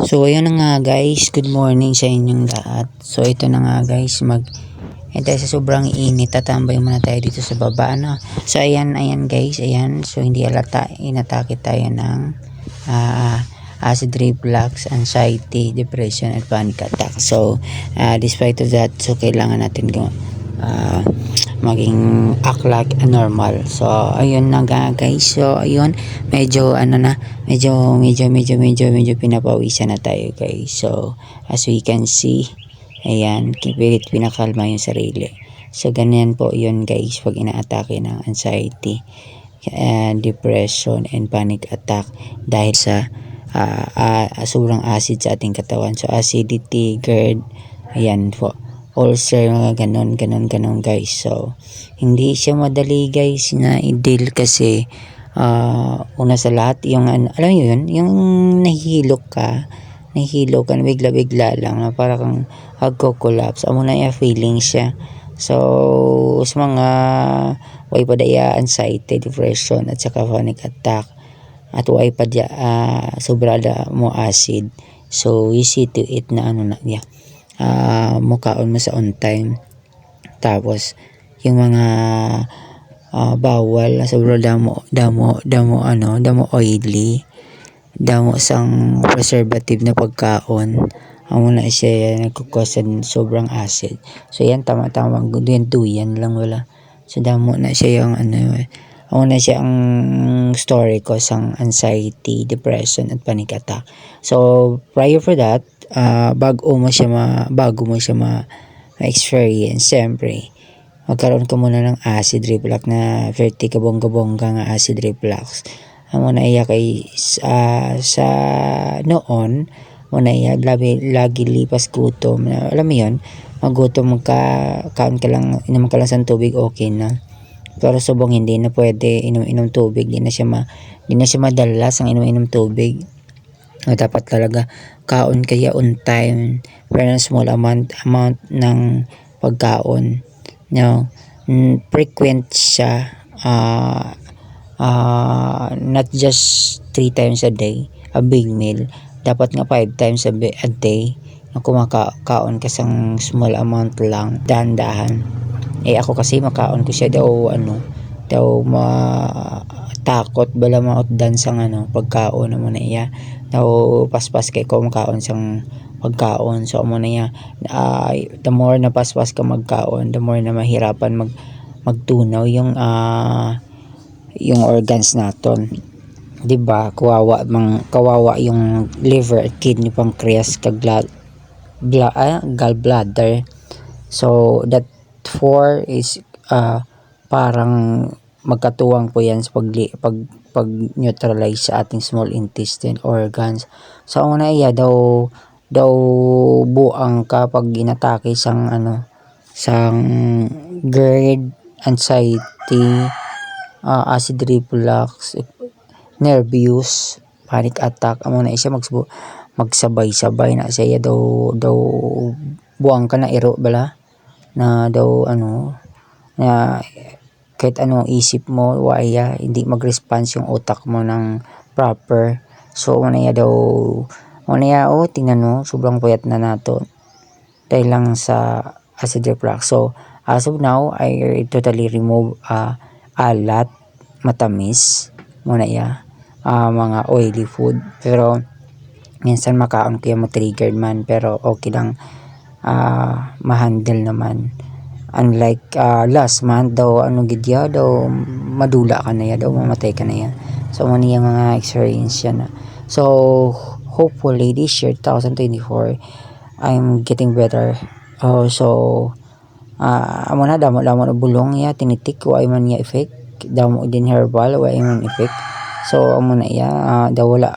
So ayun na nga guys, good morning sa inyong lahat. So ito na nga guys, dahil sa sobrang init, tatambay muna tayo dito sa baba, no? So ayan guys, ayan. So hindi alata, inatake tayo ng acid reflux, anxiety, depression, and panic attack. So despite of that, so kailangan natin maging act like a normal. So ayun na nga guys, so ayun, medyo pinapawisan na tayo guys. So as we can see, ayan, kipilit pinakalma yung sarili. So ganyan po yun guys pag inaatake ng anxiety, depression, and panic attack dahil sa sobrang acid sa ating katawan. So acidity, GERD, ayan po, ulcer, mga ganon guys. So hindi siya madali guys na i-deal kasi una sa lahat yung alam niyo yun, yung nahihilo ka bigla lang na para kang magko-collapse, amo na yung feeling siya. So sa mga way pa daya anxiety, depression, at saka panic attack, at way pa dya sobra mo acid, so you see to it na mukaon mo sa on time. Tapos yung mga bawal na sobra damo oily, damo sang preservative na pagkaon, amo na siya nagkukusan sobrang acid. So yan, tama duyan lang wala. So damo na siya yung amo na siya ang story ko sang anxiety, depression, at panic attack. So prior for that, bago mo siya ma-experience, siyempre magkaroon ka muna ng acid reflux na vertigo bongga nga acid reflux. Amo na iya kay sa noon mo na iya lagi lipas gutom na, alam mo yun, magutom kaon ka lang, inom ka lang sa tubig, okay na. Pero subong hindi na pwede inom tubig, di na siya madalas ang inom tubig. Dapat talaga kaon kaya on time, pero small amount ng pagkaon, no? Frequent siya, not just 3 times a day, a big meal. Dapat nga 5 times a day na kumakaon ka sang small amount lang, dahan-dahan. Ako kasi makaon ko siya daw matakot bala mautdan sang pagkaon mo na iya. Daw paspas kay ko makaon sang pagkaon. So amo na iya, the more na paspas ka magkaon, the more na mahirapan magtunaw yung organs naton, di ba? Kawawa yung liver, kidney, pancreas, gallbladder. So that 4 is parang magkatuwang po yan sa pag neutralize sa ating small intestine organs. So una iya daw buang ka pag inatake sang GERD, anxiety, acid reflux, nervous, panic attack. Amo na siya magsabay-sabay na siya daw buang ka na iro bala na daw na kahit isip mo waya hindi mag-response yung utak mo ng proper. So tingnan mo, sobrang puyat na nato dahil lang sa acid reflux. So as of now, I totally remove alat, matamis muna mga oily food, pero minsan makaon ko yung ma-triggered man, pero okay lang, ma-handle naman. Unlike last month daw gidya daw madula ka na daw mamatay ka na So muna yung mga experience yan. So hopefully this year 2024 I'm getting better. So amo na damo na bulong tinitik wa man effect, damo din herbal wa man effect. So amo na daw wala